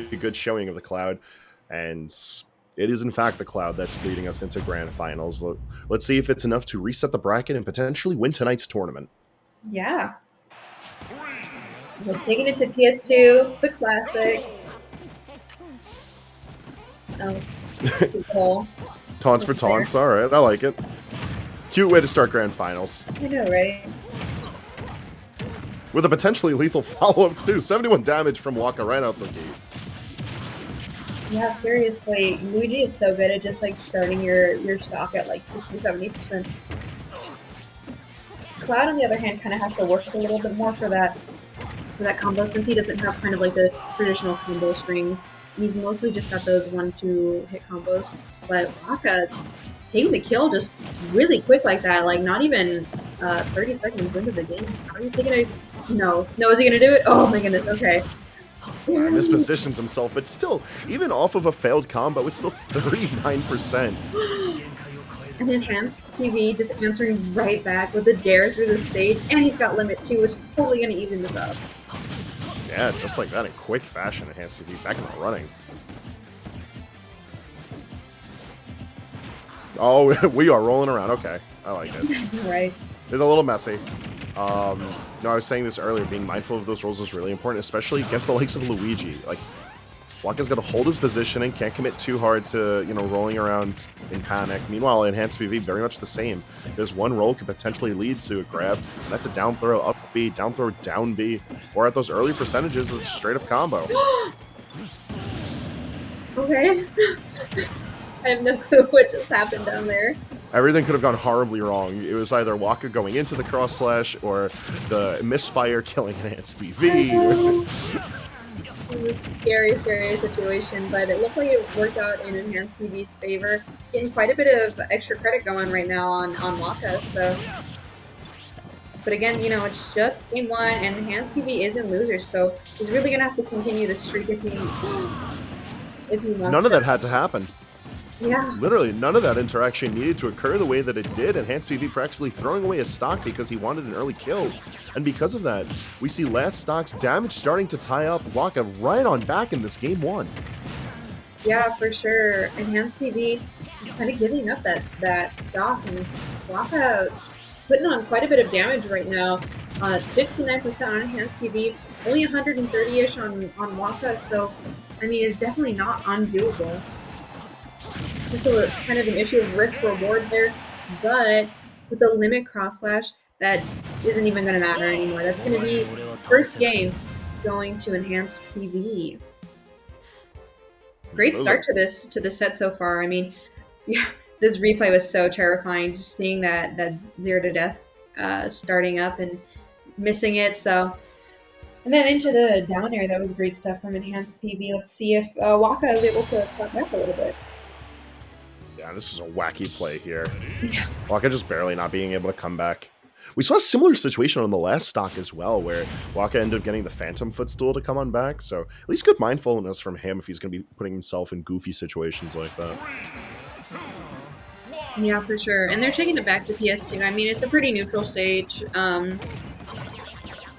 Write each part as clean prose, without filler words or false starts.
good showing of the Cloud, and it is in fact the Cloud that's leading us into grand finals. Let's see if it's enough to reset the bracket and potentially win tonight's tournament. Yeah. So taking it to PS2, the classic. Oh, Taunts for taunts, all right, I like it. Cute way to start grand finals. I know, right? With a potentially lethal follow-up too. 71 damage from WaKa right out the gate. Yeah, seriously, Luigi is so good at just like starting your stock at like 60-70%. Cloud, on the other hand, kind of has to work a little bit more for that combo, since he doesn't have kind of like the traditional combo strings. He's mostly just got those 1-2 hit combos. But WaKa taking the kill just really quick like that, like not even 30 seconds into the game. How are you taking it? No, is he gonna do it? Oh my goodness. Okay. Mispositions himself, but still, even off of a failed combo, it's still 39%. And enhanced PV just answering right back with a dare through the stage, and he's got limit too, which is totally gonna even this up. Yeah, just like that in quick fashion, enhanced PV back in the running. Oh, we are rolling around. Okay, I like it. Right. It's a little messy. No, I was saying this earlier, being mindful of those rolls is really important, especially against the likes of Luigi. Like, WaKa's got to hold his position and can't commit too hard to, rolling around in panic. Meanwhile, enhanced PV, very much the same. There's one roll could potentially lead to a grab, and that's a down throw, up B, down throw, down B. Or at those early percentages, it's a straight up combo. Okay. I have no clue what just happened down there. Everything could have gone horribly wrong. It was either WaKa going into the cross slash or the misfire killing enhanced PV. It was a scary situation, but it looked like it worked out in enhanced PV's favor. Getting quite a bit of extra credit going right now on WaKa, so. But again, it's just game one, and enhanced PV isn't losers, so he's really gonna have to continue the streak if he wants. None of that had to happen. Yeah. Literally, none of that interaction needed to occur the way that it did. Enhanced PV practically throwing away his stock because he wanted an early kill. And because of that, we see last stock's damage starting to tie up WaKa right on back in this game one. Yeah, for sure. Enhanced PV is kind of giving up that stock, and WaKa putting on quite a bit of damage right now. 59% on enhanced PV, only 130-ish on WaKa, so, I mean, it's definitely not undoable. Just a kind of an issue of risk-reward there, but with the limit cross-slash, that isn't even going to matter anymore. That's going to be first game going to enhanced PV. Great start to this set so far. I mean, yeah, this replay was so terrifying, just seeing that 0 to death starting up and missing it. So, and then into the down air, that was great stuff from enhanced PV. Let's see if WaKa is able to cut back a little bit. Yeah, this was a wacky play here. Yeah. WaKa just barely not being able to come back. We saw a similar situation on the last stock as well, where WaKa ended up getting the Phantom Footstool to come on back, so at least good mindfulness from him if he's going to be putting himself in goofy situations like that. Yeah, for sure. And they're taking it back to PS2. I mean, it's a pretty neutral stage.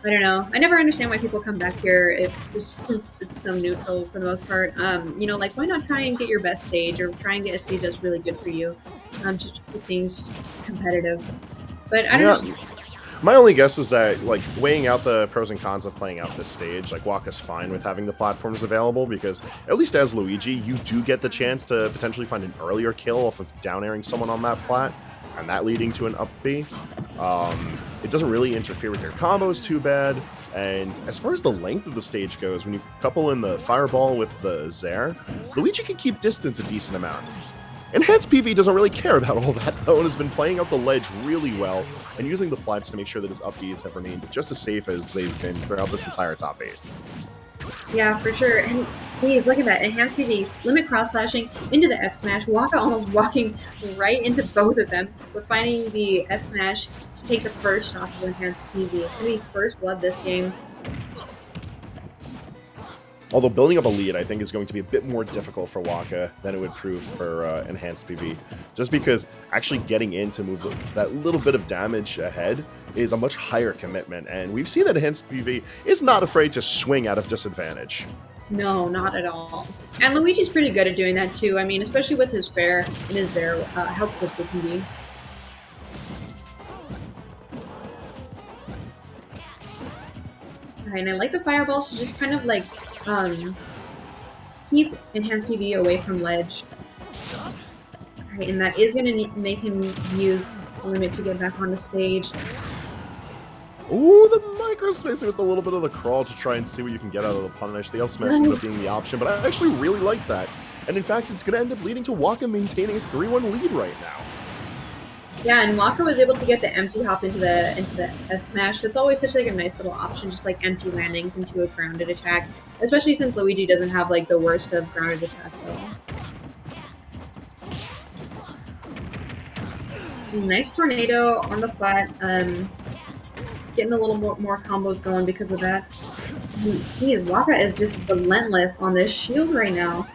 I don't know. I never understand why people come back here since it's so neutral for the most part. Like, why not try and get your best stage, or try and get a stage that's really good for you, just to keep things competitive. But I don't know. My only guess is that, like, weighing out the pros and cons of playing out this stage, like, WaKa's fine with having the platforms available, because at least as Luigi, you do get the chance to potentially find an earlier kill off of down airing someone on that plat, and that leading to an up B. It doesn't really interfere with your combos too bad, and as far as the length of the stage goes, when you couple in the Fireball with the Zair, Luigi can keep distance a decent amount. Enhanced PV doesn't really care about all that, though, and has been playing out the ledge really well, and using the flats to make sure that his up Bs have remained just as safe as they've been throughout this entire top 8. Yeah, for sure. And geez, look at that. Enhanced PV, limit cross-slashing into the F-Smash. WaKa almost walking right into both of them. We're finding the F-Smash to take the first shot of Enhanced PV. It's going to be first blood this game. Although building up a lead, I think, is going to be a bit more difficult for WaKa than it would prove for Enhanced PV. Just because actually getting in to move that little bit of damage ahead is a much higher commitment. And we've seen that Enhanced PV is not afraid to swing out of disadvantage. No, not at all. And Luigi's pretty good at doing that too. I mean, especially with his fair and his air, helpful it can be. Alright, and I like the fireballs to just kind of like keep enhanced PV away from ledge. Alright, and that is gonna make him use the limit to get back on the stage. Ooh, the microspacing with a little bit of the crawl to try and see what you can get out of the punish. The up smash ends up being the option, but I actually really like that. And in fact, it's going to end up leading to WaKa maintaining a 3-1 lead right now. Yeah, and WaKa was able to get the empty hop into the F smash. That's always such like a nice little option, just like empty landings into a grounded attack, especially since Luigi doesn't have like the worst of grounded attacks at all. Nice tornado on the flat. Getting a little more combos going because of that. WaKa is just relentless on this shield right now.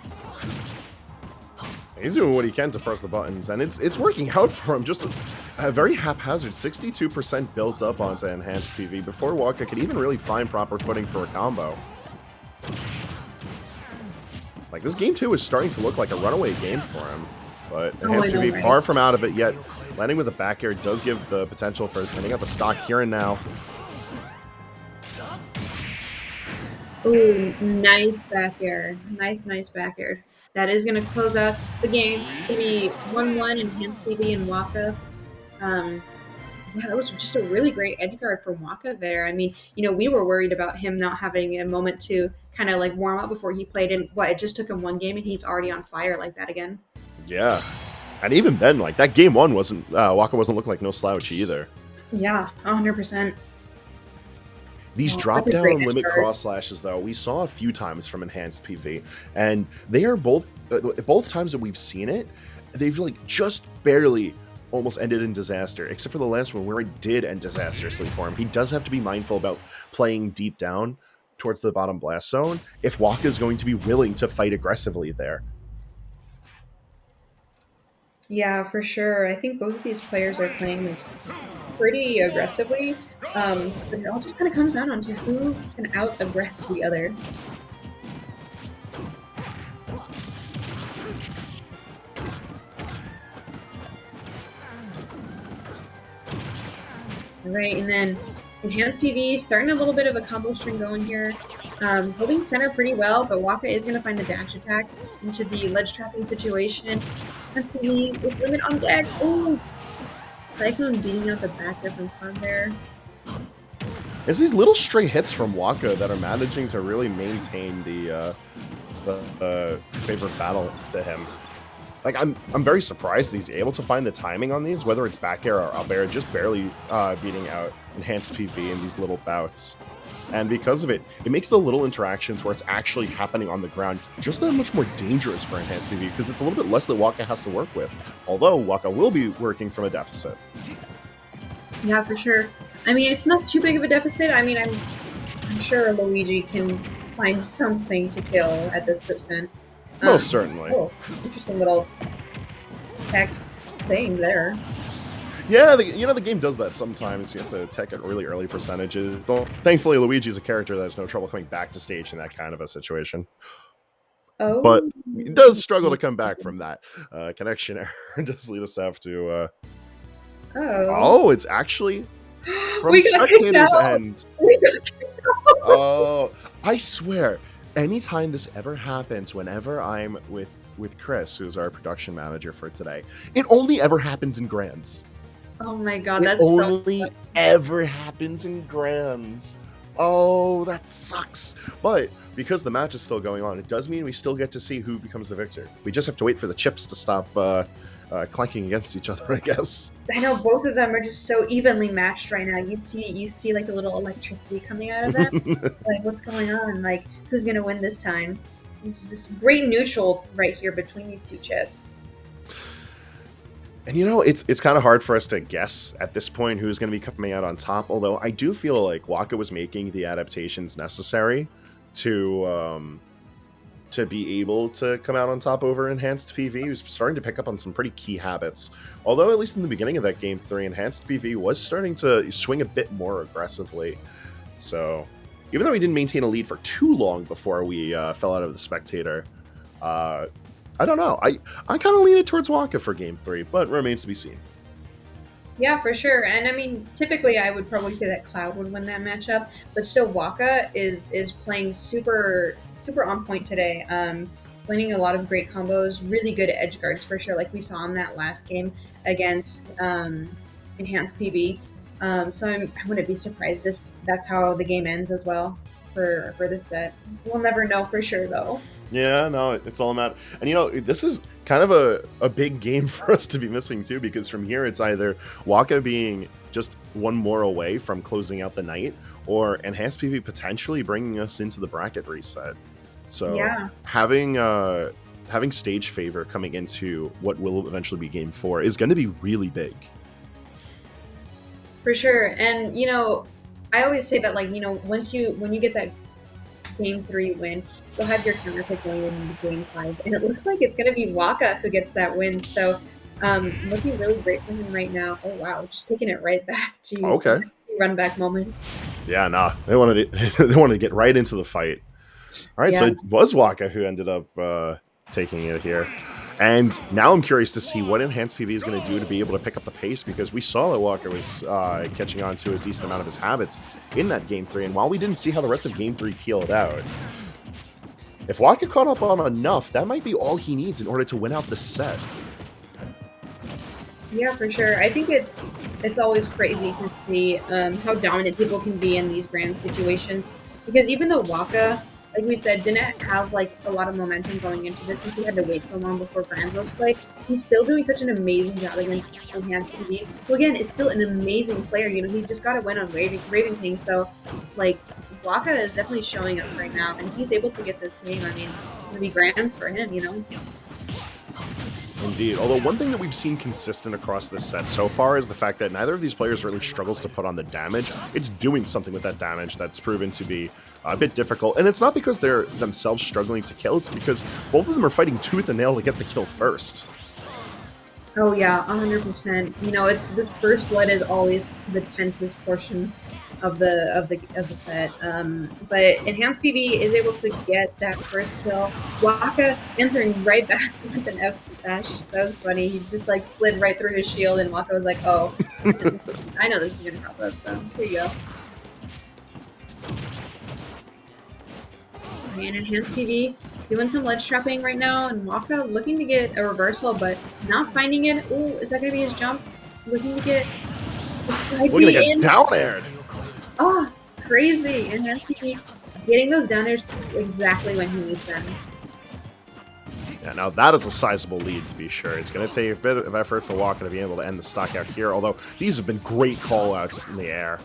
He's doing what he can to press the buttons, and it's working out for him. Just a very haphazard 62% built up onto enhanced PV before WaKa could even really find proper footing for a combo. Like, this game 2 is starting to look like a runaway game for him, but enhanced PV right? far from out of it yet. Landing with a back air does give the potential for pinning up the stock here and now. Ooh, nice back air. Nice back air. That is going to close out the game. It's going to be 1-1 enhanced PV and WaKa. Yeah, that was just a really great edge guard from WaKa there. I mean, you know, we were worried about him not having a moment to kind of like warm up before he played, and it just took him one game and he's already on fire like that again. Yeah. And even then, like, that game 1 wasn't, WaKa wasn't looking like no slouch either. Yeah, 100%. These drop-down limit cross slashes, though, we saw a few times from enhanced PV, and they are both times that we've seen it, they've like just barely almost ended in disaster, except for the last one where it did end disastrously for him. He does have to be mindful about playing deep down towards the bottom blast zone if WaKa is going to be willing to fight aggressively there. Yeah, for sure. I think both of these players are playing this pretty aggressively, but it all just kind of comes down to who can out-aggress the other. Alright, and then enhanced PV, starting a little bit of a combo string going here. Holding center pretty well, but WaKa is going to find the dash attack into the ledge trapping situation. Enhanced PV with limit on deck. Oh, Cyclone beating out the back there from front there. It's these little stray hits from WaKa that are managing to really maintain the favorite battle to him. Like, I'm very surprised that he's able to find the timing on these, whether it's back air or up air, just barely beating out enhanced PV in these little bouts. And because of it, it makes the little interactions where it's actually happening on the ground just that much more dangerous for enhanced PV, because it's a little bit less that WaKa has to work with. Although WaKa will be working from a deficit. Yeah, for sure. I mean, it's not too big of a deficit. I mean, I'm sure Luigi can find something to kill at this percent. Most certainly. Oh, interesting little tech thing there. Yeah, the game does that sometimes. You have to tech at really early percentages. Thankfully, Luigi's a character that has no trouble coming back to stage in that kind of a situation. Oh. But it does struggle to come back from that. Connection error does lead us to have to... Oh, it's actually from spectators' end. Oh, I swear, anytime this ever happens, whenever I'm with Chris, who's our production manager for today, it only ever happens in grands. Oh my god, that's only ever happens in grands. Oh, that sucks. But because the match is still going on, it does mean we still get to see who becomes the victor. We just have to wait for the chips to stop clanking against each other, I guess. I know both of them are just so evenly matched right now. You see like a little electricity coming out of them. Like, what's going on? Like, who's gonna win this time? It's this great neutral right here between these two chips. And you know, it's kind of hard for us to guess at this point who's going to be coming out on top, although I do feel like WaKa was making the adaptations necessary to be able to come out on top over enhanced PV. He was starting to pick up on some pretty key habits. Although, at least in the beginning of that game 3, enhanced PV was starting to swing a bit more aggressively. So, even though he didn't maintain a lead for too long before we fell out of the spectator, I don't know. I kind of lean it towards WaKa for Game 3, but remains to be seen. Yeah, for sure. And I mean, typically I would probably say that Cloud would win that matchup, but still WaKa is playing super on point today. Playing a lot of great combos, really good edge guards for sure, like we saw in that last game against Enhanced PV. So I wouldn't be surprised if that's how the game ends as well for this set. We'll never know for sure though. Yeah, no, it's all about. And you know, this is kind of a big game for us to be missing too, because from here it's either WaKa being just one more away from closing out the night, or Enhanced PV potentially bringing us into the bracket reset. So yeah, having stage favor coming into what will eventually be Game 4 is going to be really big. for sure. And you know, I always say that, like, you know, when you get that Game 3 win, you'll have your counterpick going into Game 5, and it looks like it's going to be WaKa who gets that win. So, looking really great for him right now. Oh wow, just taking it right back. Jeez, Okay. Run back moment. Yeah, nah, they wanted to get right into the fight. All right, Yeah. so it was WaKa who ended up taking it here. And now I'm curious to see what Enhanced PV is going to do to be able to pick up the pace, because we saw that WaKa was catching on to a decent amount of his habits in that Game 3. And while we didn't see how the rest of Game 3 peeled out, if WaKa caught up on enough, that might be all he needs in order to win out the set. Yeah, for sure. I think it's always crazy to see how dominant people can be in these grand situations, because even though WaKa, like we said, didn't have like a lot of momentum going into this since he had to wait so long before Franzo's play, he's still doing such an amazing job against Enhanced PV, who again is still an amazing player. You know, he just got to win on Raven King, so like WaKa is definitely showing up right now, and he's able to get this game. I mean, it's gonna be grands for him, you know. Indeed. Although one thing that we've seen consistent across this set so far is the fact that neither of these players really struggles to put on the damage. It's doing something with that damage that's proven to be a bit difficult. And it's not because they're themselves struggling to kill, it's because both of them are fighting tooth and nail to get the kill first. Oh yeah, 100%. You know, it's this first blood is always the tensest portion of the set. But Enhanced PV is able to get that first kill. WaKa answering right back with an F smash. That was funny. He just like slid right through his shield, and WaKa was like, "Oh, I know this is gonna pop up." So here you go. And Enhanced PV doing some ledge trapping right now, and WaKa looking to get a reversal, but not finding it. Ooh, is that gonna be his jump? Looking to get We're gonna get down aired. Oh, crazy. Enhanced PV getting those down airs exactly when he needs them. Yeah, now that is a sizable lead, to be sure. It's going to take a bit of effort for WaKa to be able to end the stock out here, although these have been great call-outs in the air.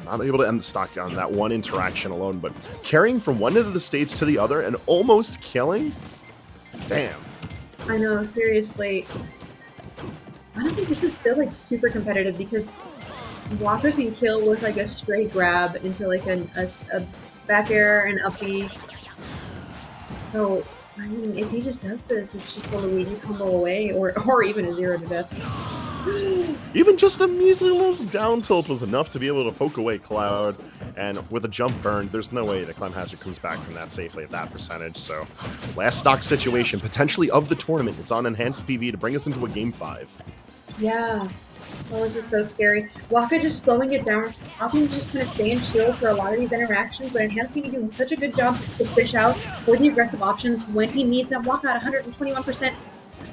Not able to end the stock on that one interaction alone, but carrying from one end of the stage to the other and almost killing? Damn. I know, seriously. Honestly, this is still like super competitive because WaKa can kill with like a straight grab into like a back air and up B. So, I mean, if he just does this, it's just a Luigi combo away, or even a 0 to death. Even just a measly little down tilt was enough to be able to poke away Cloud, and with a jump burn, there's no way that Clem Hazard comes back from that safely at that percentage. So, last stock situation, potentially of the tournament. It's on Enhanced PV to bring us into a Game 5. Yeah. That was just so scary. WaKa just slowing it down, opting to just kind of stay in shield for a lot of these interactions, but Enhanced PV doing such a good job to fish out for the aggressive options when he needs them. WaKa at 121%.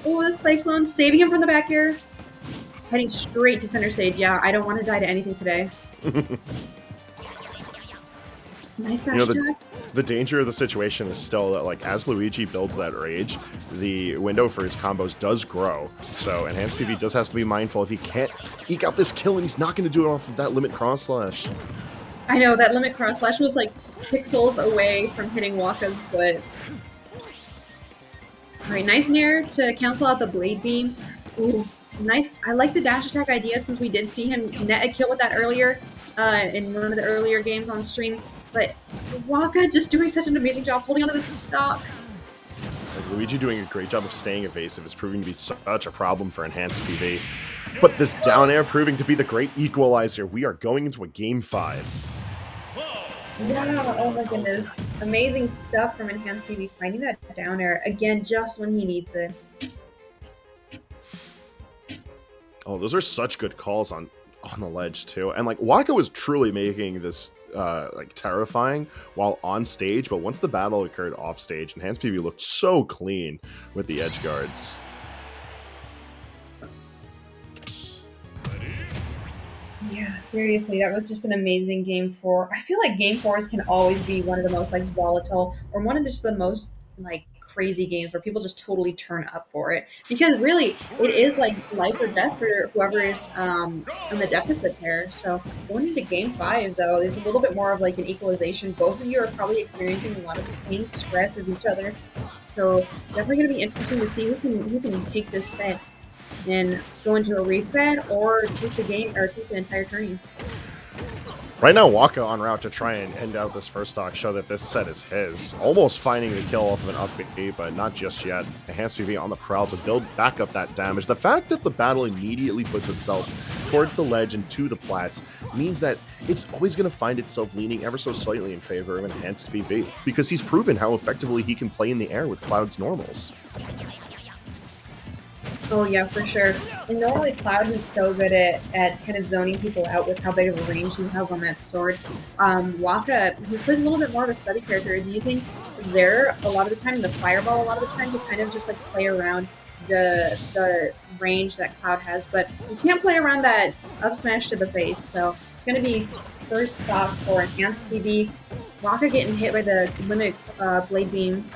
Oh, the Cyclone saving him from the back air. Heading straight to center stage. Yeah, I don't want to die to anything today. Nice dash attack. The danger of the situation is still that, like, as Luigi builds that rage, the window for his combos does grow. So Enhanced PV does have to be mindful if he can't eke out this kill, and he's not going to do it off of that limit cross slash. I know, that limit cross slash was like pixels away from hitting WaKa's foot. Alright, nice nair to cancel out the blade beam. Ooh, nice. I like the dash attack idea since we did see him net a kill with that earlier in one of the earlier games on stream. But WaKa just doing such an amazing job holding onto the stock. Luigi doing a great job of staying evasive is proving to be such a problem for Enhanced PV. But this down air proving to be the great equalizer. We are going into a Game 5. Yeah, oh my goodness. Amazing stuff from Enhanced PV, finding that down air, again, just when he needs it. Oh, those are such good calls on the ledge too. And like WaKa was truly making this like terrifying while on stage, but once the battle occurred off stage, Enhanced PV looked so clean with the edge guards. Yeah, seriously, that was just an amazing game four. I feel like game fours can always be one of the most like volatile or one of just the most like crazy games where people just totally turn up for it because really it is like life or death for whoever is in the deficit there. So going into game five though, there's a little bit more of like an equalization. Both of you are probably experiencing a lot of the same stress as each other. So definitely going to be interesting to see who can take this set and go into a reset or take the game or take the entire tourney. Right now, WaKa on route to try and end out this first stock, show that this set is his. Almost finding the kill off of an up B, but not just yet. Enhanced PV on the prowl to build back up that damage. The fact that the battle immediately puts itself towards the ledge and to the plats means that it's always going to find itself leaning ever so slightly in favor of Enhanced PV, because he's proven how effectively he can play in the air with Cloud's normals. Oh yeah, for sure. And normally Cloud is so good at kind of zoning people out with how big of a range he has on that sword. WaKa, he plays a little bit more of a study character. Is using Zare a lot of the time, the fireball a lot of the time to kind of just like play around the range that Cloud has, but you can't play around that up smash to the face. So it's gonna be first stop for Enhanced PV. WaKa getting hit by the limit blade beam,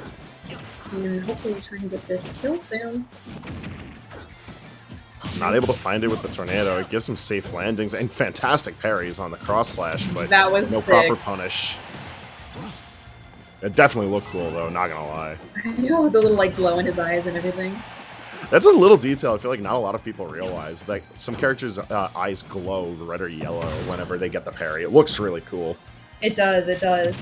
and hopefully trying to get this kill soon. Not able to find it with the tornado. It gives him safe landings and fantastic parries on the cross slash, but that was no sick. proper punish. It definitely looked cool though, not gonna lie. I know, with the little like glow in his eyes and everything. That's a little detail I feel like not a lot of people realize. Like some characters' eyes glow red or yellow whenever they get the parry. It looks really cool. It does, it does.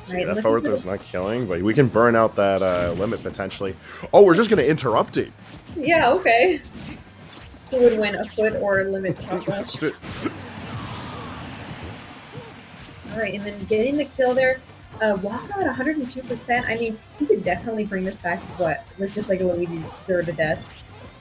See, that forward throw's not killing, but we can burn out that limit potentially. Oh, we're just going to interrupt it. Yeah, okay. Who would win, a foot or a limit cross rush? Alright, and then getting the kill there. WaKa at 102%. I mean, he could definitely bring this back to what was just like a Luigi 0 to death.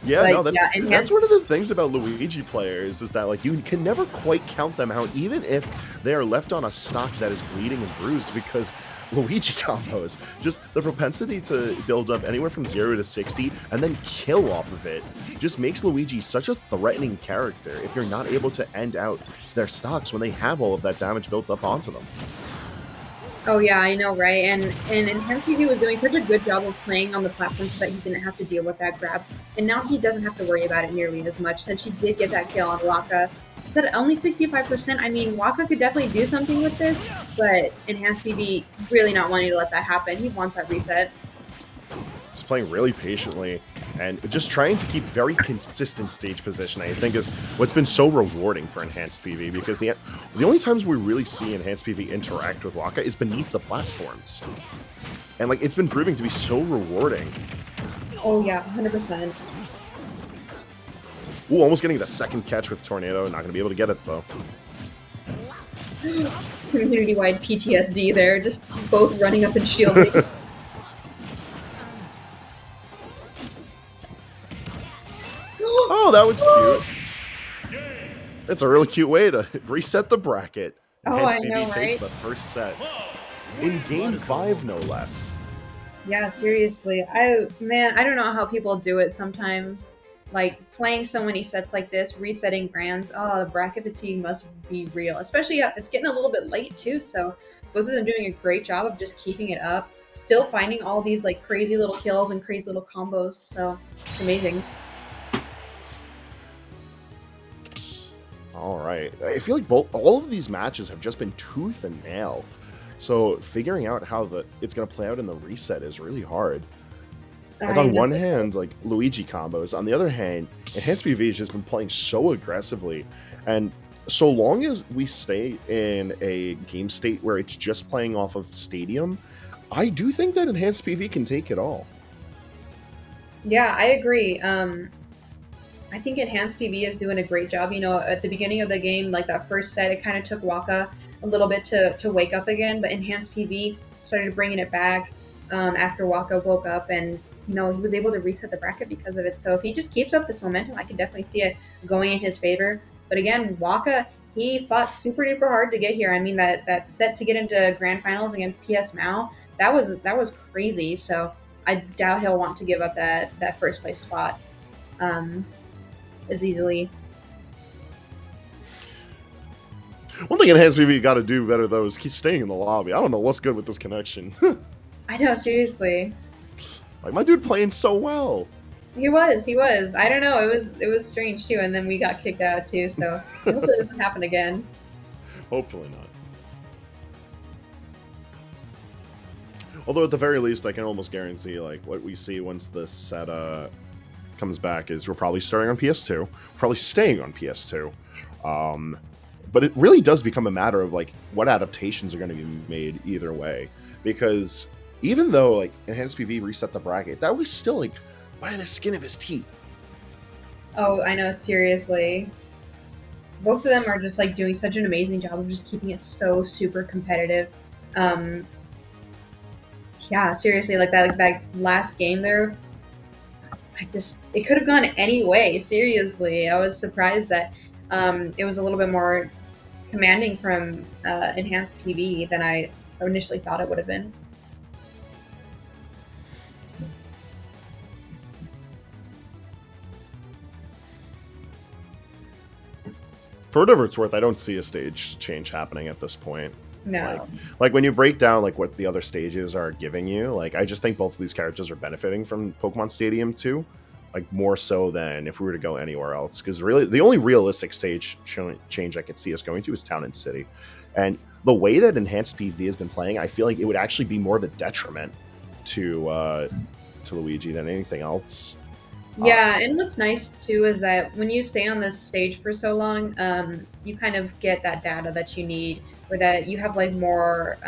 Yeah, like, no, that's, yeah, that's one of the things about Luigi players is that like you can never quite count them out, even if they are left on a stock that is bleeding and bruised, because Luigi combos, just the propensity to build up anywhere from 0 to 60 and then kill off of it, just makes Luigi such a threatening character if you're not able to end out their stocks when they have all of that damage built up onto them. Oh yeah, I know, right? And Enhanced PV was doing such a good job of playing on the platform so that he didn't have to deal with that grab. And now he doesn't have to worry about it nearly as much since he did get that kill on WaKa. It's at only 65%. I mean, WaKa could definitely do something with this, but Enhanced PV really not wanting to let that happen. He wants that reset. Just playing really patiently and just trying to keep very consistent stage position, I think, is what's been so rewarding for Enhanced PV, because the only times we really see Enhanced PV interact with WaKa is beneath the platforms. And like it's been proving to be so rewarding. Oh yeah, 100%. Ooh, almost getting the second catch with Tornado. Not going to be able to get it, though. Community-wide PTSD there, just both running up and shielding. Oh, that was cute. It's a really cute way to reset the bracket. Oh, Hence, I know, takes right? the first set. In game 5, no less. Yeah, seriously. I don't know how people do it sometimes. Like, playing so many sets like this, resetting grands, oh, the bracket fatigue must be real. Especially, it's getting a little bit late, too, so both of them doing a great job of just keeping it up. Still finding all these, like, crazy little kills and crazy little combos, so it's amazing. All right. I feel like all of these matches have just been tooth and nail. So figuring out how it's going to play out in the reset is really hard. Like on one hand, like Luigi combos. On the other hand, Enhanced PV has just been playing so aggressively. And so long as we stay in a game state where it's just playing off of Stadium, I do think that Enhanced PV can take it all. Yeah, I agree. I think Enhanced PV is doing a great job. You know, at the beginning of the game, like that first set, it kind of took WaKa a little bit to wake up again, but Enhanced PV started bringing it back after WaKa woke up, and you know he was able to reset the bracket because of it. So if he just keeps up this momentum, I can definitely see it going in his favor. But again, WaKa, he fought super duper hard to get here. I mean that set to get into grand finals against PS Mao, that was crazy. So I doubt he'll want to give up that first place spot. Um, as easily. One thing Enhanced PV got to do better though is keep staying in the lobby. I don't know what's good with this connection. I know, seriously. Like my dude playing so well. He was. I don't know. It was strange too, and then we got kicked out too. So hopefully it doesn't happen again. Hopefully not. Although at the very least, I can almost guarantee like what we see once this set comes back is we're probably starting on PS2, probably staying on PS2. But it really does become a matter of like what adaptations are going to be made either way, because even though like Enhanced PV reset the bracket, that was still like by the skin of his teeth. Oh, I know, seriously. Both of them are just like doing such an amazing job of just keeping it so super competitive. Yeah, seriously, like that last game there, it could have gone any way. Seriously, I was surprised that it was a little bit more commanding from Enhanced PV than I initially thought it would have been. For whatever it's worth, I don't see a stage change happening at this point. No. Like when you break down like what the other stages are giving you, like I just think both of these characters are benefiting from Pokemon Stadium 2, like more so than if we were to go anywhere else. Because really, the only realistic stage change I could see us going to is Town and City, and the way that Enhanced PV has been playing, I feel like it would actually be more of a detriment to Luigi than anything else. Yeah, and what's nice too is that when you stay on this stage for so long, you kind of get that data that you need, or that you have like more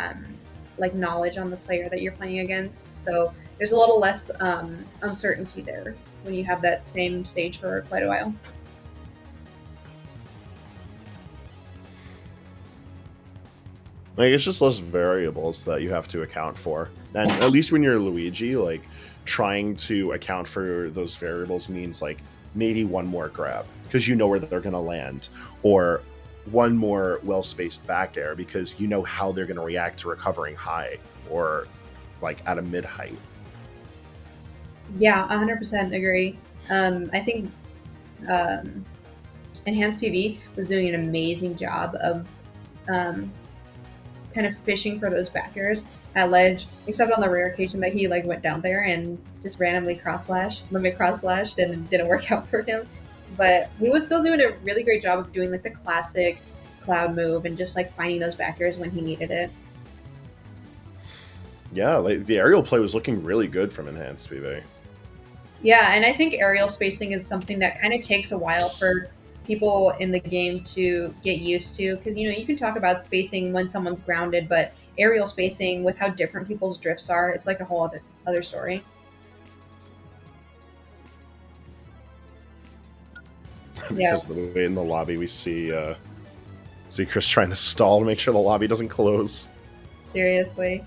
like knowledge on the player that you're playing against. So there's a little less uncertainty there when you have that same stage for quite a while. Like it's just less variables that you have to account for, and at least when you're Luigi, like trying to account for those variables means like maybe one more grab because you know where they're going to land, or one more well-spaced back air because you know how they're going to react to recovering high or like at a mid height. Yeah, 100% agree. I think Enhanced PV was doing an amazing job of kind of fishing for those backers at ledge, except on the rare occasion that he like went down there and just randomly limit cross slashed, and it didn't work out for him. But he was still doing a really great job of doing like the classic cloud move and just like finding those backers when he needed it. Yeah, like the aerial play was looking really good from Enhanced PV. Yeah, and I think aerial spacing is something that kind of takes a while for people in the game to get used to, because you know you can talk about spacing when someone's grounded, but aerial spacing with how different people's drifts are, it's like a whole other story. Because of the way in the lobby we see Chris trying to stall to make sure the lobby doesn't close. Seriously.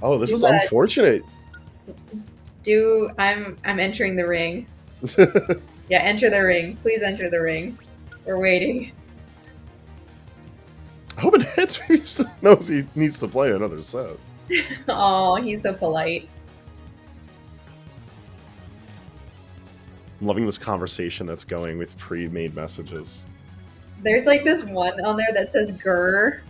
Oh, this is unfortunate. I'm entering the ring. Yeah, enter the ring. Please enter the ring. We're waiting. I hope Enhanced PV still knows he needs to play another set. Oh, he's so polite. I'm loving this conversation that's going with pre-made messages. There's like this one on there that says grr,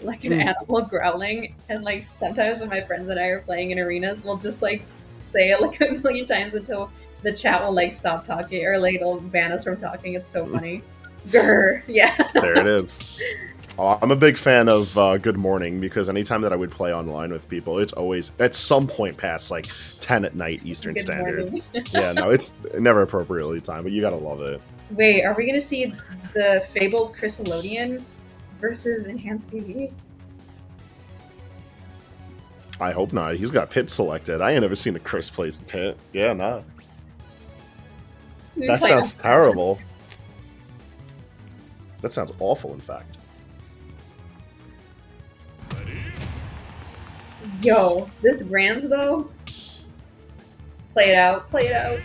like an animal growling, and like sometimes when my friends and I are playing in arenas, we'll just like say it like a million times until the chat will like stop talking, or like it'll ban us from talking. It's so funny. Grr, yeah. There it is. Oh, I'm a big fan of Good Morning, because anytime that I would play online with people, it's always at some point past like 10 at night Eastern Standard. Yeah, no, it's never appropriately timed, but you gotta love it. Wait, are we gonna see the fabled Chryssalodian versus Enhanced PV? I hope not. He's got Pit selected. I ain't never seen a Chris plays Pit. Yeah, nah. That sounds terrible. That sounds awful, in fact. Yo, this Grands though. Play it out. Play it out.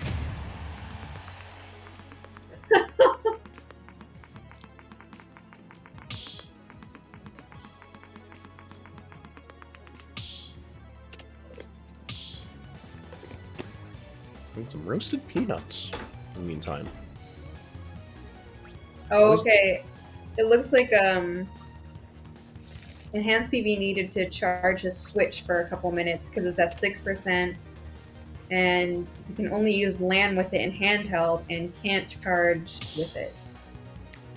And some roasted peanuts in the meantime. Oh, okay. It looks like enhanced PV needed to charge a switch for a couple minutes because it's at 6%, and you can only use LAN with it in handheld and can't charge with it.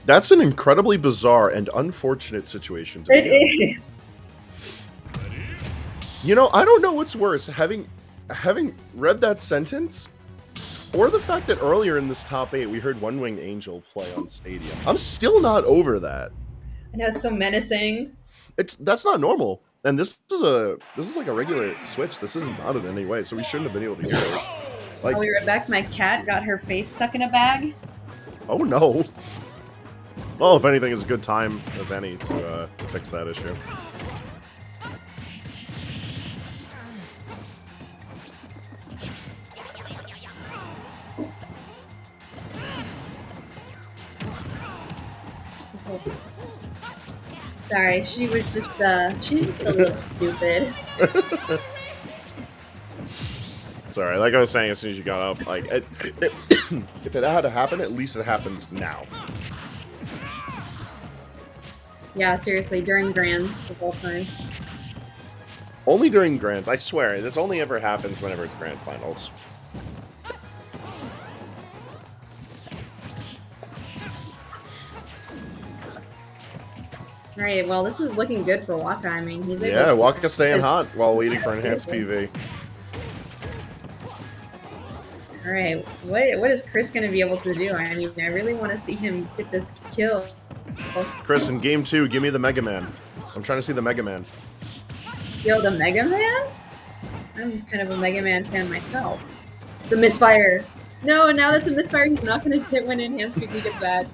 That's an incredibly bizarre and unfortunate situation to be in. It is. You know, I don't know what's worse, having read that sentence, or the fact that earlier in this top 8 we heard One Winged Angel play on Stadium. I'm still not over that. I know, it's so menacing. That's not normal. And this is like a regular switch. This isn't modded in any way, so we shouldn't have been able to hear it. Like, I'll be right back. My cat got her face stuck in a bag. oh no. Well, if anything, it's a good time as any to fix that issue. Sorry, she was just a little stupid. Sorry, like I was saying, as soon as you got up, like, if it had to happen, at least it happened now. Yeah, seriously, during Grands of all times. Only during Grands, I swear. This only ever happens whenever it's Grand Finals. Alright, well, this is looking good for WaKa. I mean, he's able Yeah, to WaKa staying hot while waiting for enhanced PV. Alright, what is Chris going to be able to do? I mean, I really want to see him get this kill. Chris, in game 2, give me the Mega Man. I'm trying to see the Mega Man. Yo, the Mega Man? I'm kind of a Mega Man fan myself. The misfire. No, now that's a misfire, he's not going to hit when enhanced PV gets that.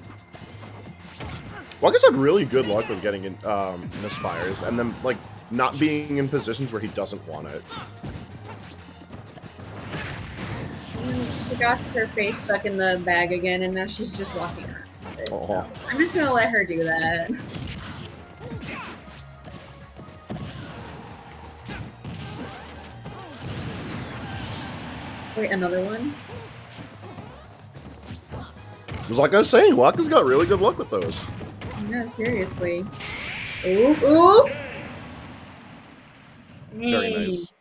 WaKa's had really good luck with getting in, misfires, and then, like, not being in positions where he doesn't want it. She got her face stuck in the bag again, and now she's just walking around with it. So I'm just gonna let her do that. Wait, another one? It was like I was saying, WaKa's got really good luck with those. No, seriously. Ooh, ooh! Very nice.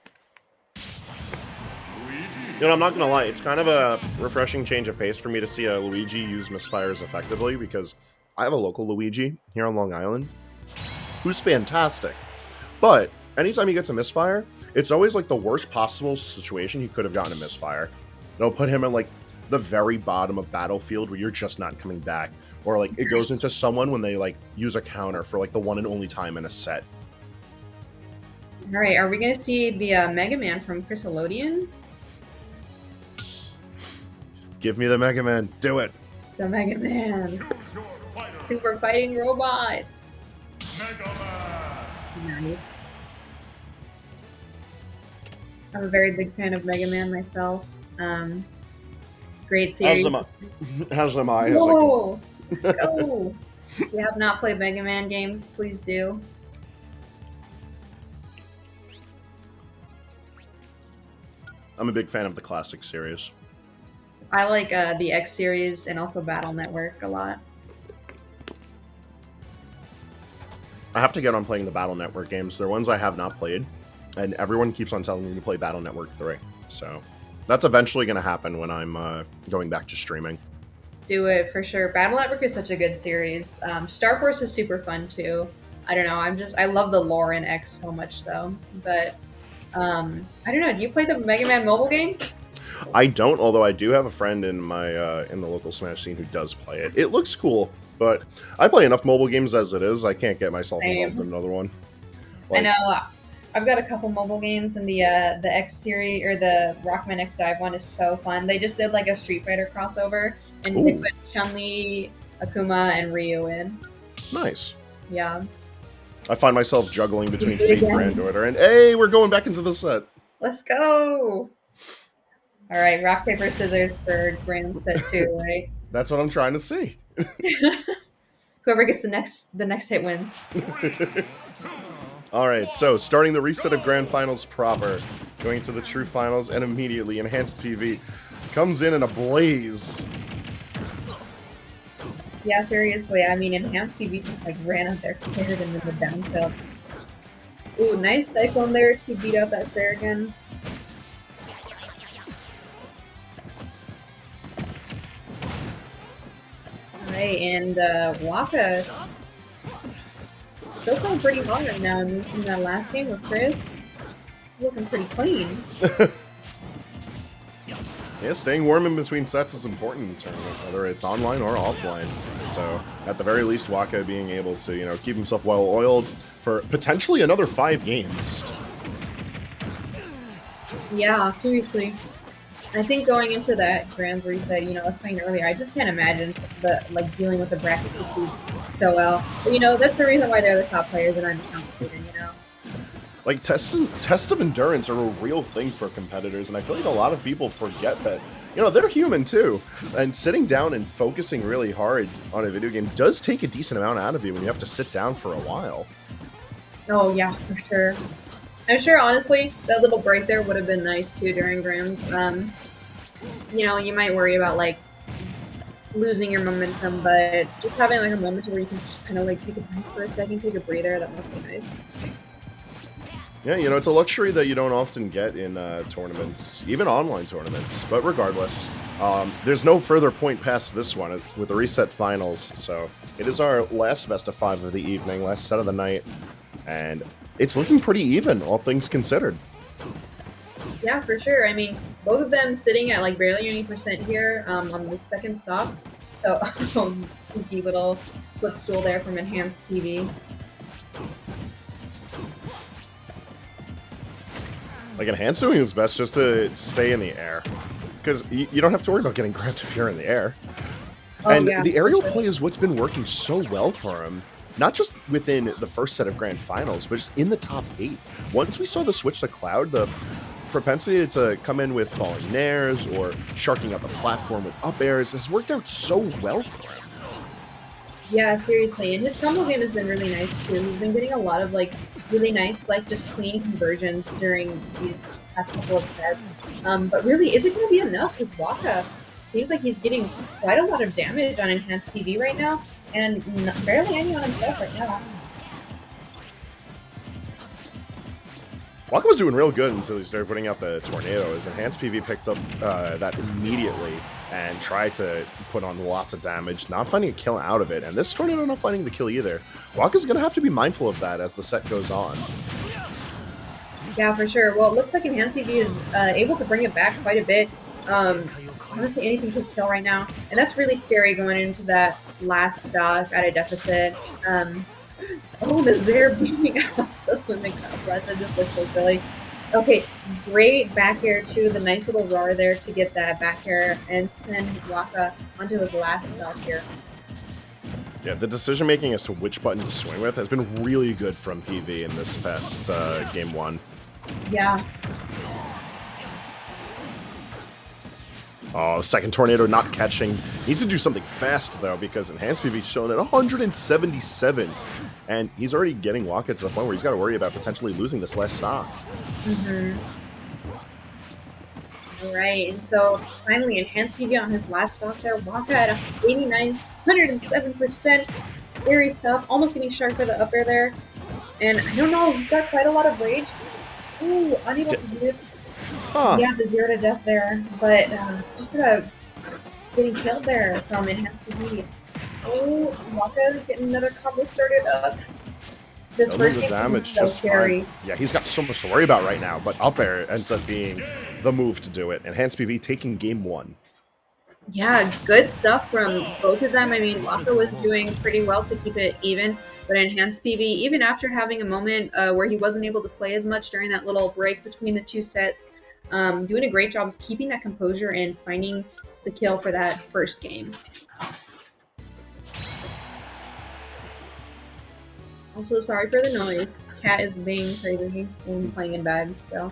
You know, I'm not gonna lie, it's kind of a refreshing change of pace for me to see a Luigi use misfires effectively, because I have a local Luigi here on Long Island who's fantastic. But anytime he gets a misfire, it's always like the worst possible situation he could have gotten a misfire. It'll put him in like the very bottom of Battlefield where you're just not coming back. Or like it goes into someone when they like use a counter for like the one and only time in a set. Alright, are we gonna see the Mega Man from Chriselodian? Give me the Mega Man. Do it. The Mega Man. Super fighting robots. Nice. I'm a very big fan of Mega Man myself. Great series. How's the eye? Whoa! Let's go! If you have not played Mega Man games, please do. I'm a big fan of the classic series. I like the X series and also Battle Network a lot. I have to get on playing the Battle Network games. They're ones I have not played, and everyone keeps on telling me to play Battle Network 3. So that's eventually going to happen when I'm going back to streaming. Do it for sure. Battle Network is such a good series. Star Force is super fun too. I don't know. I love the lore in X so much though. But I don't know. Do you play the Mega Man mobile game? I don't, although I do have a friend in my in the local Smash scene who does play it. It looks cool, but I play enough mobile games as it is. I can't get myself involved in another one. Like, I know. I've got a couple mobile games, and the X series or the Rockman X Dive one is so fun. They just did like a Street Fighter crossover, and they Ooh, put Chun-Li, Akuma, and Ryu in. nice. Yeah. I find myself juggling between Do it Fate and again. Grand Order, and hey, we're going back into the set. Let's go. All right, rock paper scissors for grand set 2, right? That's what I'm trying to see. Whoever gets the next hit wins. All right, so starting the reset of Grand Finals proper, going into the True Finals, and immediately Enhanced PV comes in a blaze. Yeah, seriously. I mean, Enhanced PV just like ran up there, cleared him in the down tilt. Ooh, nice Cyclone there to beat out that Farragon. Alright, and WaKa still going pretty hot right now in that last game with Chris. Looking pretty clean. Yeah, staying warm in between sets is important in the tournament, whether it's online or offline. So, at the very least, WaKa being able to, you know, keep himself well oiled for potentially another 5 games. Yeah, seriously. I think going into that Grands reset, you know, I was saying earlier, I just can't imagine dealing with the bracket fatigue so well. But, you know, that's the reason why they're the top players and I'm the commentator, you know. Like, tests of endurance are a real thing for competitors, and I feel like a lot of people forget that, you know, they're human too. And sitting down and focusing really hard on a video game does take a decent amount out of you when you have to sit down for a while. Oh, yeah, for sure. I'm sure, honestly, that little break there would have been nice too during Grands. You know, you might worry about, like, losing your momentum, but just having, like, a moment where you can just kind of, like, take a breath for a second, take a breather, that must be nice. Yeah, you know, it's a luxury that you don't often get in tournaments, even online tournaments. But regardless, there's no further point past this one with the reset finals. So it is our last best of 5 of the evening, last set of the night. And it's looking pretty even, all things considered. Yeah, for sure. I mean, both of them sitting at, like, barely any percent here on the second stocks. So, sneaky little footstool there from Enhanced PV. Like, Enhanced doing his best just to stay in the air. Because you don't have to worry about getting grabbed if you're in the air. Oh, And yeah, the aerial play is what's been working so well for him. Not just within the first set of Grand Finals, but just in the top 8. Once we saw the switch to Cloud, the propensity to come in with falling nairs or sharking up the platform with up airs has worked out so well for him. Yeah, seriously. And his combo game has been really nice, too. He's been getting a lot of, like, really nice, like, just clean conversions during these past couple of sets. But really, is it going to be enough with WaKa? Seems like he's getting quite a lot of damage on Enhanced PV right now, and barely any on himself right now. WaKa was doing real good until he started putting out the tornadoes. Enhanced PV picked up that immediately and tried to put on lots of damage, not finding a kill out of it. And this tornado not finding the kill either. WaKa's going to have to be mindful of that as the set goes on. Yeah, for sure. Well, it looks like Enhanced PV is able to bring it back quite a bit. Honestly, anything could kill right now. And that's really scary going into that last stock at a deficit. Oh, the Zare beaming out the limit cross. That just looks so silly. Okay, great back air too. The nice little roar there to get that back air and send WaKa onto his last stock here. Yeah, the decision making as to which button to swing with has been really good from PV in this past game 1. Yeah. Oh, second tornado not catching. Needs to do something fast, though, because Enhanced PV's shown at 177. And he's already getting WaKa to the point where he's got to worry about potentially losing this last stock. All right, and so finally Enhanced PV on his last stock there. WaKa at 89, 107%. Scary stuff. Almost getting sharp for the up air there. And I don't know, he's got quite a lot of rage. Ooh, unable to do it. Huh. Yeah, the 0 to death there, but just getting killed there from Enhanced PV. Oh, WaKa getting another combo started up. This first game was so scary. Yeah, he's got so much to worry about right now, but up air ends up being the move to do it. Enhanced PV taking game 1. Yeah, good stuff from both of them. I mean, WaKa was doing pretty well to keep it even. But enhanced PV, even after having a moment where he wasn't able to play as much during that little break between the two sets, doing a great job of keeping that composure and finding the kill for that first game. Also, sorry for the noise. Cat is being crazy and playing in bags, so.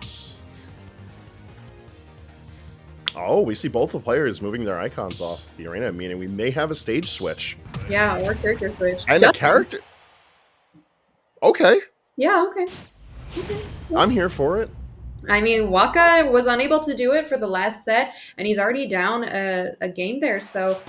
Oh, we see both the players moving their icons off the arena, meaning we may have a stage switch. Yeah, or character switch. And a character... Okay. Yeah, okay. I'm here for it. I mean, WaKa was unable to do it for the last set, and he's already down a game there, so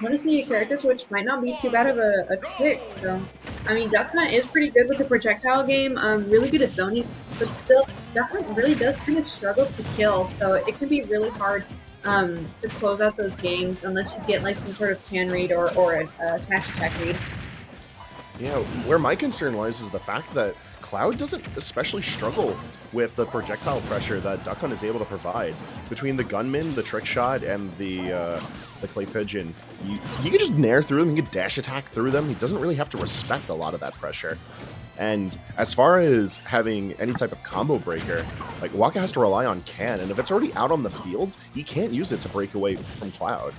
honestly, a character switch might not be too bad of a pick. So, I mean, Duck Hunt is pretty good with the projectile game, really good at zoning, but still, Duck Hunt really does kind of struggle to kill, so it can be really hard to close out those games unless you get like some sort of can read or a smash attack read. Yeah, where my concern lies is the fact that Cloud doesn't especially struggle with the projectile pressure that Duck Hunt is able to provide. Between the gunman, the trick shot, and the clay pigeon, you can just nair through them, you can dash attack through them. He doesn't really have to respect a lot of that pressure. And as far as having any type of combo breaker, like WaKa has to rely on can, and if it's already out on the field, he can't use it to break away from Cloud.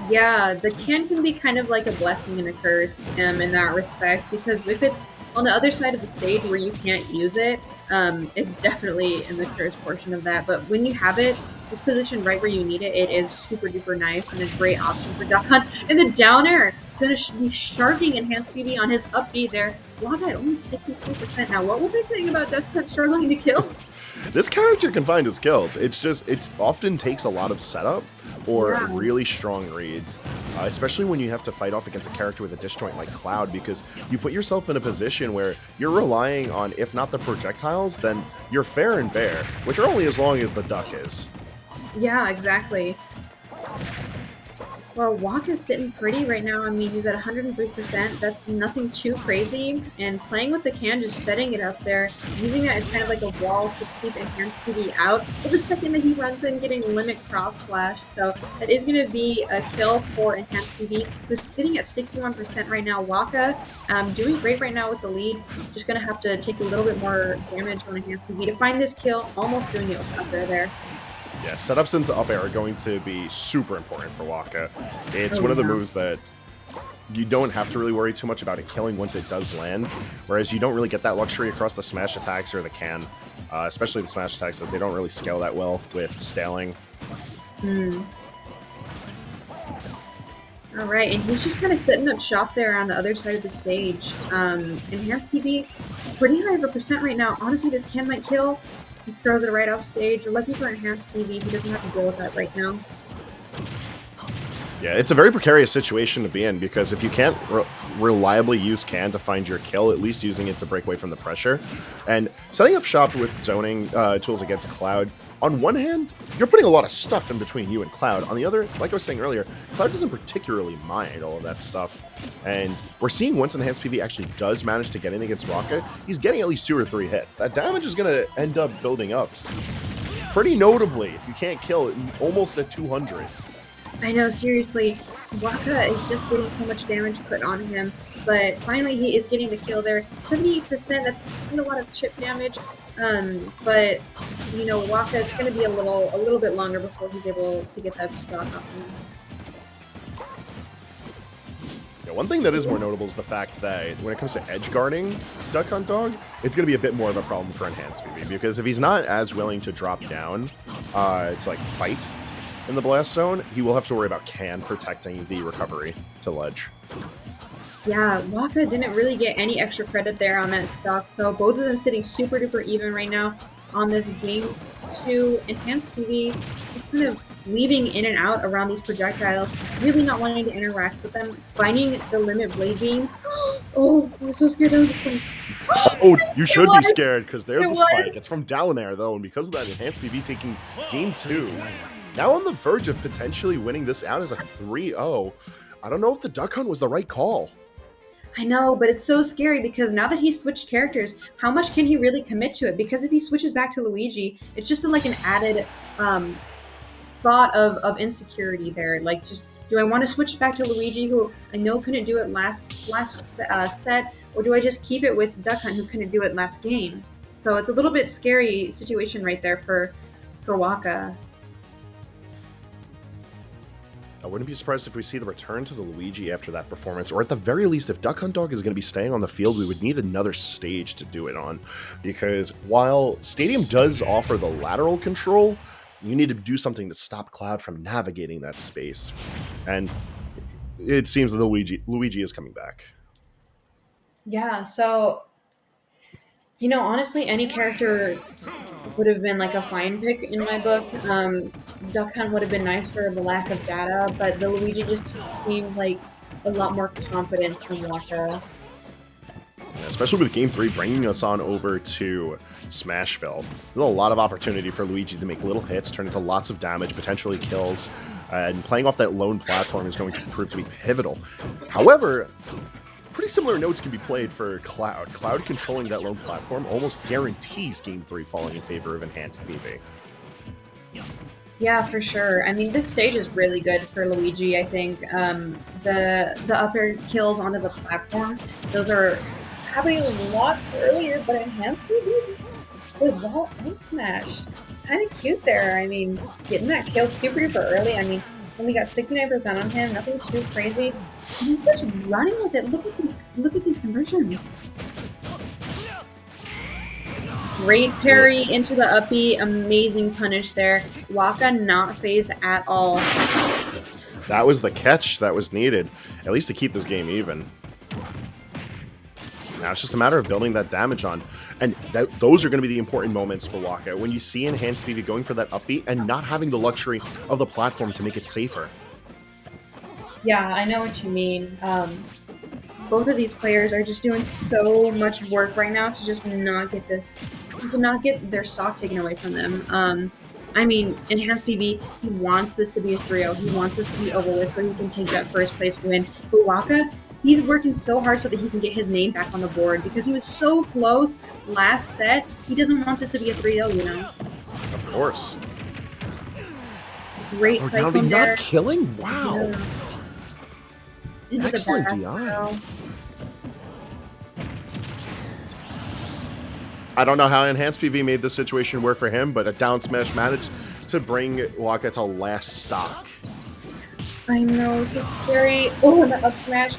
Yeah, the can be kind of like a blessing and a curse in that respect, because if it's on the other side of the stage where you can't use it, it's definitely in the curse portion of that. But when you have it, it's positioned right where you need it, it is super duper nice and a great option for Duck Hunt. And the down air, going to be sharping enhanced PV on his up B there. WaKa at only 63%. Now, what was I saying about Duck Hunt struggling to kill? This character can find his kills. It's just, it often takes a lot of setup or really strong reads, especially when you have to fight off against a character with a disjoint like Cloud, because you put yourself in a position where you're relying on, if not the projectiles, then you're fair and bare, which are only as long as the duck is. Yeah, exactly. Well, WaKa's sitting pretty right now. I mean, he's at 103%. That's nothing too crazy. And playing with the can, just setting it up there, using that as kind of like a wall to keep enhanced PV out. But the second that he runs in, getting limit cross slash. So that is going to be a kill for enhanced PV, who's sitting at 61% right now. WaKa doing great right now with the lead. Just going to have to take a little bit more damage on enhanced PV to find this kill. Almost doing it with up there. Yeah, setups into up air are going to be super important for WaKa. It's one of the moves that you don't have to really worry too much about it killing once it does land, whereas you don't really get that luxury across the smash attacks or the can, especially the smash attacks, as they don't really scale that well with scaling. All right, and he's just kind of setting up shop there on the other side of the stage. Enhanced PV, pretty high of a percent right now. Honestly, this can might kill. Just throws it right off stage. Lucky for enhanced PV, he doesn't have to deal with that right now. Yeah, it's a very precarious situation to be in, because if you can't reliably use can to find your kill, at least using it to break away from the pressure. And setting up shop with zoning tools against Cloud, on one hand, you're putting a lot of stuff in between you and Cloud. On the other, like I was saying earlier, Cloud doesn't particularly mind all of that stuff. And we're seeing once Enhanced PV actually does manage to get in against WaKa, he's getting at least 2 or 3 hits. That damage is going to end up building up pretty notably if you can't kill it, almost at 200. I know, seriously, WaKa is just getting so much damage put on him, but finally he is getting the kill there. 78%, that's a lot of chip damage, but, you know, WaKa, it's going to be a little bit longer before he's able to get that stock off him. Yeah, one thing that is more notable is the fact that when it comes to edge guarding Duck Hunt Dog, it's going to be a bit more of a problem for Enhanced PV, because if he's not as willing to drop down to, like, fight in the blast zone, he will have to worry about can protecting the recovery to ledge. Yeah, WaKa didn't really get any extra credit there on that stock, so both of them sitting super duper even right now on this game 2. Enhanced PV is kind of weaving in and out around these projectiles, really not wanting to interact with them, finding the limit blade beam. Oh, I'm so scared of this one. Oh, you should be scared, because there's a spike. It's from down there, though, and because of that, Enhanced PV taking game 2. Now on the verge of potentially winning this out as a 3-0. I don't know if the Duck Hunt was the right call. I know, but it's so scary because now that he's switched characters, how much can he really commit to it? Because if he switches back to Luigi, it's just like an added thought of insecurity there. Like, just Do I want to switch back to Luigi, who I know couldn't do it last set, or do I just keep it with Duck Hunt, who couldn't do it last game? So it's a little bit scary situation right there for WaKa. I wouldn't be surprised if we see the return to the Luigi after that performance, or at the very least, if Duck Hunt Dog is going to be staying on the field, we would need another stage to do it on. Because while Stadium does offer the lateral control, you need to do something to stop Cloud from navigating that space. And it seems that Luigi is coming back. Yeah, so, honestly, any character would have been like a fine pick in my book. Duck Hunt would have been nice for the lack of data, but the Luigi just seemed like a lot more confidence from WaKa. Especially with Game 3 bringing us on over to Smashville. There's a lot of opportunity for Luigi to make little hits, turn into lots of damage, potentially kills, and playing off that lone platform is going to prove to be pivotal. However, pretty similar notes can be played for Cloud. Cloud controlling that lone platform almost guarantees Game 3 falling in favor of enhanced PV. Yeah, for sure. I mean, this stage is really good for Luigi, I think. The upper kills onto the platform, those are happening a lot earlier, but enhanced PV just with wall up smash. Kind of cute there. I mean, getting that kill super duper early. I mean, only got 69% on him, nothing too crazy. He's just running with it. Look at these conversions. Great parry into the up B, amazing punish there. WaKa not phased at all. That was the catch that was needed, at least to keep this game even. Now it's just a matter of building that damage on. And those are going to be the important moments for WaKa, when you see enhanced PV going for that up B and not having the luxury of the platform to make it safer. Yeah, I know what you mean. Both of these players are just doing so much work right now to just not get their stock taken away from them. I mean, enhanced PV, he wants this to be a 3-0. He wants this to be over with so he can take that first place win. But WaKa, he's working so hard so that he can get his name back on the board because he was so close last set. He doesn't want this to be a 3-0, you know? Of course. Great cycling there. Not killing? Wow. Yeah. Excellent DI. I don't know how Enhanced PV made this situation work for him, but a down smash managed to bring WaKa to last stock. I know, this is scary. Oh, and the up smash.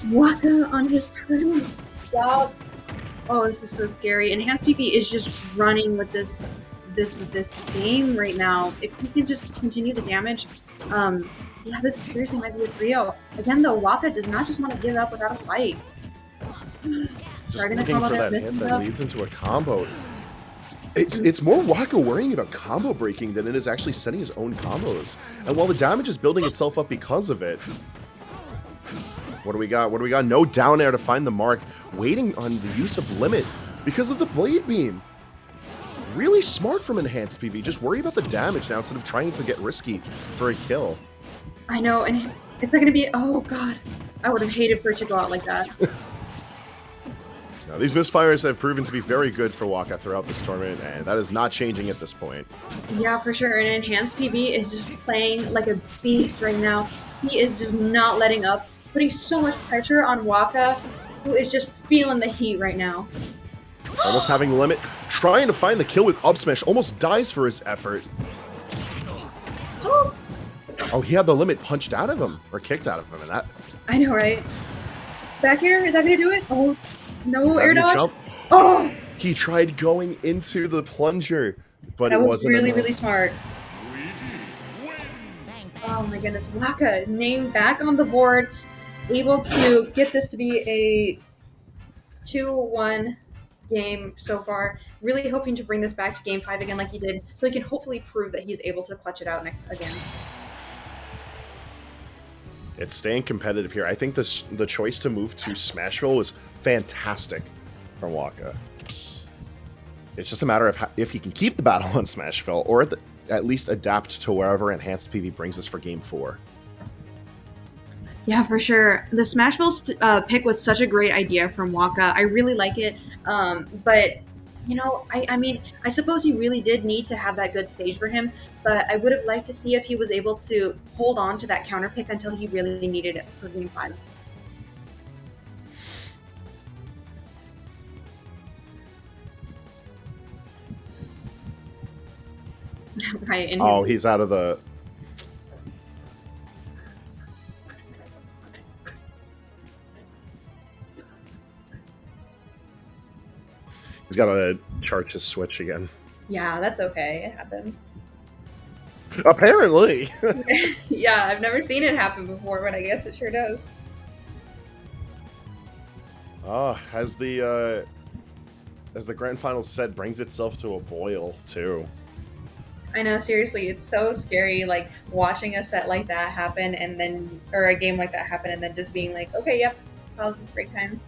WaKa on his turn. Stop. Oh, this is so scary. Enhanced PV is just running with this game right now. If he can just continue the damage, yeah, this seriously might be a 3-0. Again, though, WaKa does not just want to give up without a fight. Just looking for that hit that leads into a combo. It's more WaKa worrying about combo breaking than it is actually setting his own combos. And while the damage is building itself up because of it, what do we got? What do we got? No down air to find the mark. Waiting on the use of limit because of the blade beam. Really smart from Enhanced PV. Just worry about the damage now instead of trying to get risky for a kill. I know, and it's not going to be... Oh, God. I would have hated for it to go out like that. Now, these misfires have proven to be very good for WaKa throughout this tournament, and that is not changing at this point. Yeah, for sure. And Enhanced PV is just playing like a beast right now. He is just not letting up, putting so much pressure on WaKa, who is just feeling the heat right now. Almost having the limit, trying to find the kill with up smash, almost dies for his effort. Oh, he had the limit punched out of him, or kicked out of him, and that... I know, right? Back here, is that going to do it? Oh, no air dodge? Jump. Oh! He tried going into the plunger, but that it wasn't really, enough. really smart. Oh my goodness, WaKa, name back on the board, able to get this to be a 2-1 game so far. Really hoping to bring this back to Game 5 again like he did, so he can hopefully prove that he's able to clutch it out again. It's staying competitive here. I think the choice to move to Smashville was fantastic from WaKa. It's just a matter of if he can keep the battle on Smashville, or at least adapt to wherever Enhanced PV brings us for Game 4. Yeah, for sure. The Smashville pick was such a great idea from WaKa. I really like it, but You know, I mean, I suppose he really did need to have that good stage for him, but I would have liked to see if he was able to hold on to that counter pick until he really needed it for game 5. Right. And Oh, he's out of the... He's got to charge his switch again. yeah, that's okay. It happens. Apparently. Yeah, I've never seen it happen before, but I guess it sure does. As the grand final set brings itself to a boil too. I know, seriously, it's so scary, like watching a set like that happen, and then, or a game like that happen, and then just being like, okay, yep, pause, break time.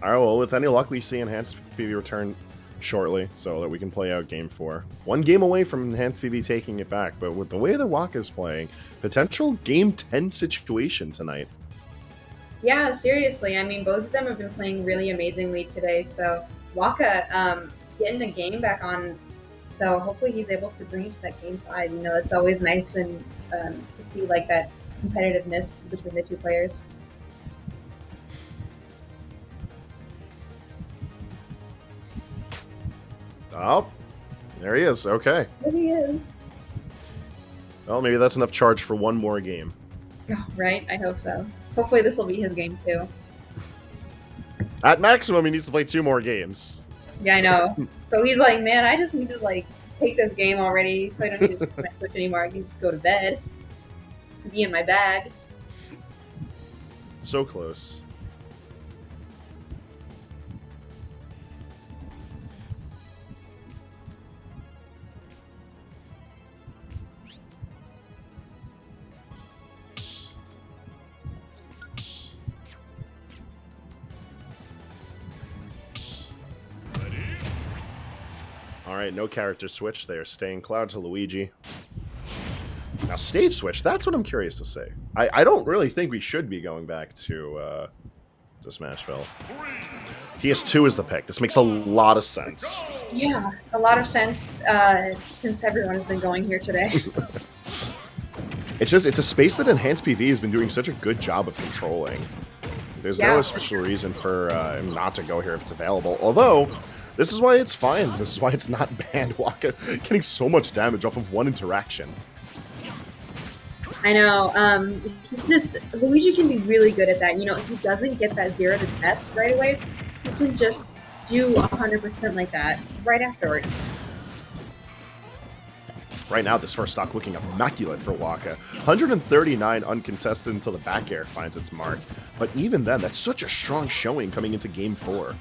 All right, well, with any luck, we see Enhanced PV return shortly so that we can play out Game 4. One game away from Enhanced PV taking it back, but with the way that WaKa is playing, potential Game 10 situation tonight. Yeah, seriously, I mean, both of them have been playing really amazingly today, so WaKa getting the game back on, so hopefully he's able to bring it to that Game 5. You know, it's always nice and to see, like, that competitiveness between the two players. Oh, there he is. Okay. There he is. Well, maybe that's enough charge for one more game. Oh, right? I hope so. Hopefully this will be his game, too. At maximum, he needs to play 2 more games. Yeah, I know. So he's like, man, I just need to, like, take this game already so I don't need to play my Switch anymore. I can just go to bed. Be in my bag. So close. Alright, no character switch there. Staying Cloud to Luigi. Now, stage switch, that's what I'm curious to see. I don't really think we should be going back to Smashville. PS2 is the pick. This makes a lot of sense. Yeah, a lot of sense since everyone has been going here today. It's a space that Enhanced PV has been doing such a good job of controlling. There's no special reason for him not to go here if it's available. Although, this is why it's fine. This is why it's not banned. WaKa getting so much damage off of one interaction. I know. Luigi can be really good at that. You know, if he doesn't get that 0 to death right away, he can just do 100% like that right afterwards. Right now, this first stock looking immaculate for WaKa. 139 uncontested until the back air finds its mark. But even then, that's such a strong showing coming into Game 4.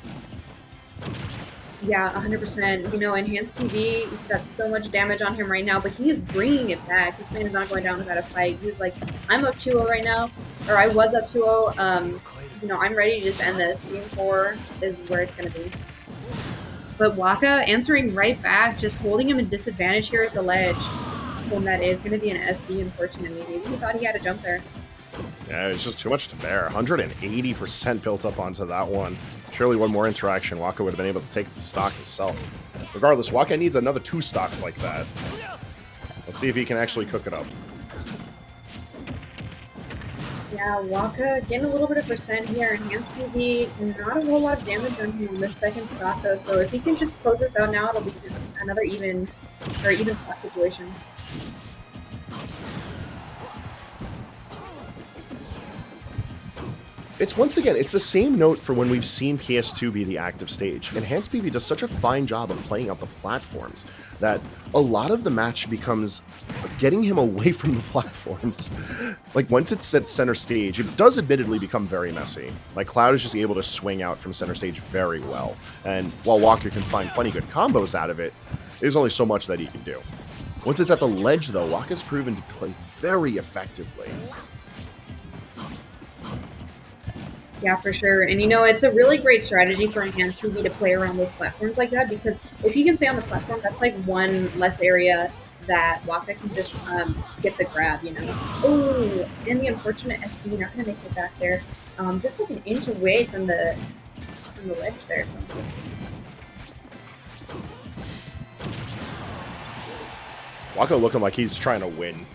Yeah, 100%. You know, Enhanced PV, he's got so much damage on him right now, but he is bringing it back. This man is not going down without a fight. He was like, I'm up 2-0 right now, or I was up 2-0. You know, I'm ready to just end this. Game 4 is where it's going to be. But WaKa answering right back, just holding him in disadvantage here at the ledge. When that is going to be an SD, unfortunately. Maybe he thought he had a jump there. Yeah, it's just too much to bear. 180% built up onto that one. Surely one more interaction, WaKa would have been able to take the stock himself. Regardless, WaKa needs another 2 stocks like that. Let's see if he can actually cook it up. Yeah, WaKa getting a little bit of percent here. Enhanced PV, not a whole lot of damage on him in this second stock though, so if he can just close this out now, it'll be another even stock situation. It's once again, it's the same note for when we've seen PS2 be the active stage. Enhanced PV does such a fine job of playing out the platforms that a lot of the match becomes getting him away from the platforms. Like, once it's at center stage, it does admittedly become very messy. Like, Cloud is just able to swing out from center stage very well. And while WaKa can find plenty good combos out of it, there's only so much that he can do. Once it's at the ledge, though, WaKa's proven to play very effectively. Yeah, for sure. And, you know, it's a really great strategy for Enhanced PV to play around those platforms like that, because if you can stay on the platform, that's like one less area that WaKa can just get the grab, you know. Oh, and the unfortunate SD, not going to make it back there. Just like an inch away from the from the ledge there. So. WaKa looking like he's trying to win.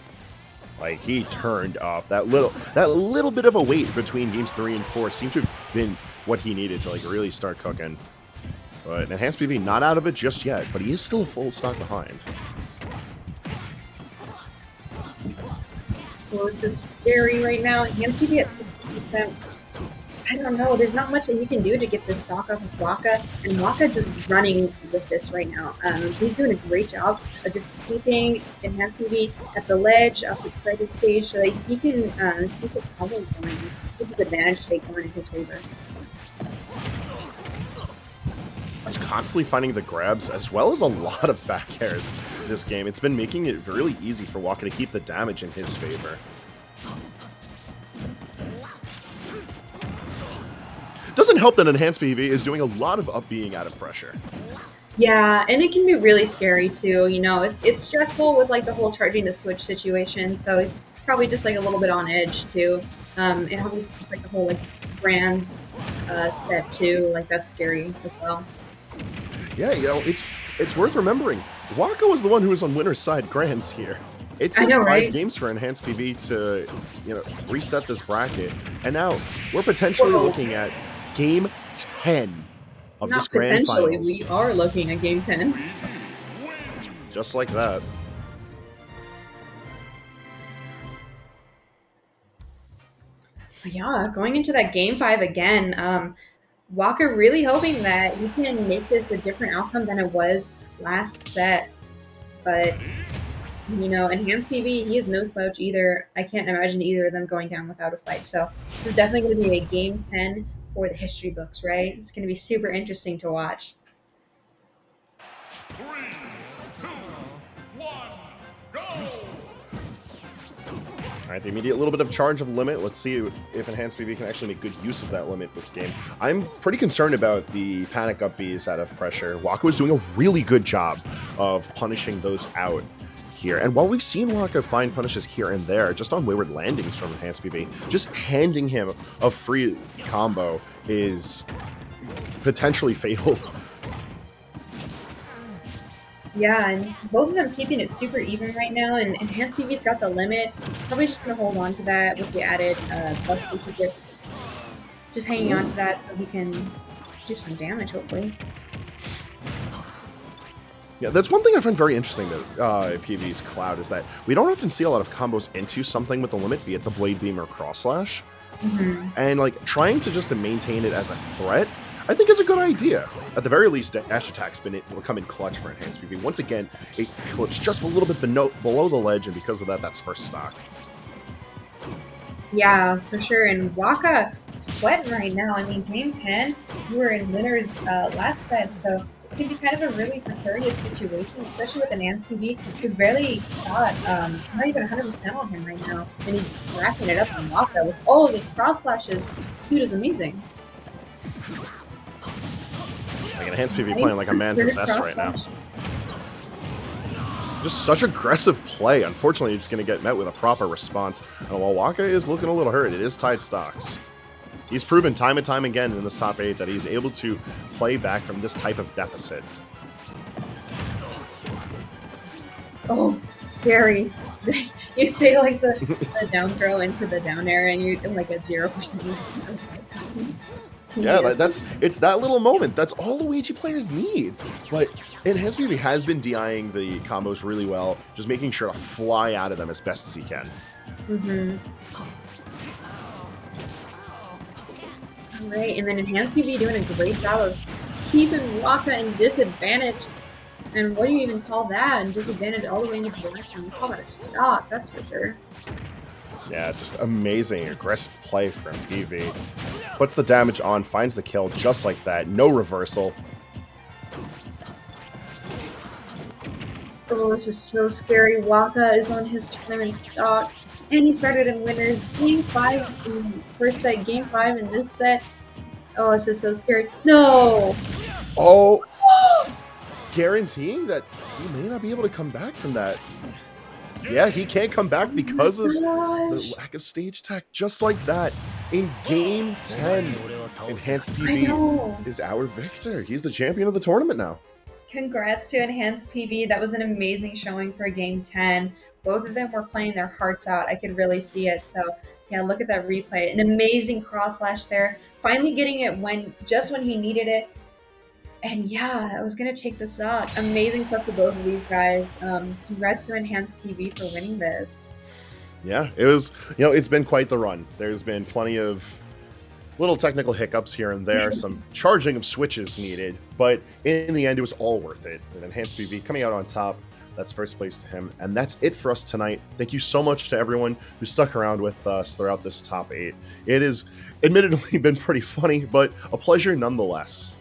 Like, he turned up. That little bit of a wait between games 3 and 4 seemed to have been what he needed to, like, really start cooking. But Enhanced PV not out of it just yet, but he is still a full stock behind. Well, this is scary right now. Enhanced PV at 60%. I don't know. There's not much that you can do to get this stock off of WaKa, and WaKa just running with this right now. He's doing a great job of just keeping Enhanced PV at the ledge, up the excited stage, so that he can keep his combos going, keep his advantage take going in his favor. He's constantly finding the grabs, as well as a lot of back airs this game. It's been making it really easy for WaKa to keep the damage in his favor. Doesn't help that Enhanced PV is doing a lot of up being out of pressure. Yeah, and it can be really scary too. You know, it's stressful with like the whole charging the switch situation. So it's probably just like a little bit on edge too. And obviously just like the whole like brands set too. Like that's scary as well. Yeah, you know, it's worth remembering. WaKa was the one who was on winner's side grands here. It took 5 games for Enhanced PV to, you know, reset this bracket, and now we're potentially looking at Game 10 of this grand finals. We are looking at Game 10. Just like that. Yeah, going into that Game 5 again, WaKa really hoping that he can make this a different outcome than it was last set. But, you know, Enhanced PV, he is no slouch either. I can't imagine either of them going down without a fight. So this is definitely going to be a Game 10 for the history books, right? It's going to be super interesting to watch. 3, 2, 1, go! All right, the immediate little bit of charge of limit. Let's see if Enhanced PV can actually make good use of that limit this game. I'm pretty concerned about the panic up Vs out of pressure. WaKa was doing a really good job of punishing those out here. And while we've seen WaKa find punishes here and there, just on wayward landings from Enhanced PV, just handing him a free combo is potentially fatal. Yeah, and both of them keeping it super even right now, and Enhanced PV's got the limit. Probably just going to hold on to that with the added buff he gets. Just hanging on to that so he can do some damage, hopefully. Yeah, that's one thing I find very interesting about PV's Cloud is that we don't often see a lot of combos into something with the limit, be it the Blade Beam or Cross Slash. And like trying to just to maintain it as a threat, I think it's a good idea. At the very least, Dash Attack's been coming clutch for Enhanced PV. Once again, it clips just a little bit below the ledge, and because of that, that's first stock. Yeah, for sure. And WaKa sweating right now. I mean, Game 10, you were in winners last set, so it's going to be kind of a really precarious situation, especially with Enhanced PV, who's barely got, not even 100% on him right now. And he's racking it up on WaKa with all of these cross slashes. This dude is amazing. Like Enhanced PV playing like a man possessed right now. Just such aggressive play. Unfortunately, it's going to get met with a proper response. And while WaKa is looking a little hurt, it is tied stocks. He's proven time and time again in this top 8 that he's able to play back from this type of deficit. Oh, scary. You say like the down throw into the down air and you're like a 0%. Yeah, it's that little moment. That's all Luigi players need. But Enhanced PV has been DIing the combos really well, just making sure to fly out of them as best as he can. All right, and then Enhanced PV doing a great job of keeping WaKa in disadvantage. And what do you even call that? And disadvantage all the way into direction. Let's call that a stop, that's for sure. Yeah, just amazing, aggressive play from PV. Puts the damage on, finds the kill just like that. No reversal. Oh, this is so scary. WaKa is on his tournament stock. And he started in winners. Game 5 in first set, Game 5 in this set. Oh, this is so scary. No! Oh! Guaranteeing that he may not be able to come back from that. Yeah, he can't come back because of the lack of stage tech. Just like that, in Game 10, Enhanced I PV know. is our victor. He's the champion of the tournament now. Congrats to Enhanced PV. That was an amazing showing for Game 10. Both of them were playing their hearts out. I could really see it. So, yeah, look at that replay. An amazing cross slash there. Finally getting it just when he needed it. And yeah, I was going to take this out. Amazing stuff to both of these guys. Congrats to Enhanced PV for winning this. Yeah, it was, it's been quite the run. There's been plenty of little technical hiccups here and there, some charging of switches needed, but in the end, it was all worth it. And Enhanced PV coming out on top. That's first place to him. And that's it for us tonight. Thank you so much to everyone who stuck around with us throughout this top 8. It has admittedly been pretty funny, but a pleasure nonetheless.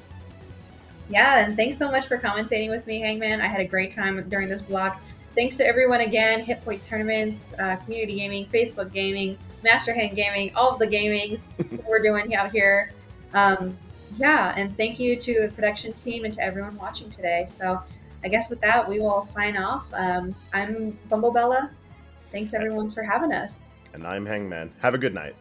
Yeah, and thanks so much for commentating with me, Hangman. I had a great time during this block. Thanks to everyone again, Hitpoint Tournaments, Community Gaming, Facebook Gaming, Master Hand Gaming, all of the gamings we're doing out here. Yeah, and thank you to the production team and to everyone watching today. So I guess with that, we will sign off. I'm Bumblebella. Thanks everyone for having us. And I'm Hangman. Have a good night.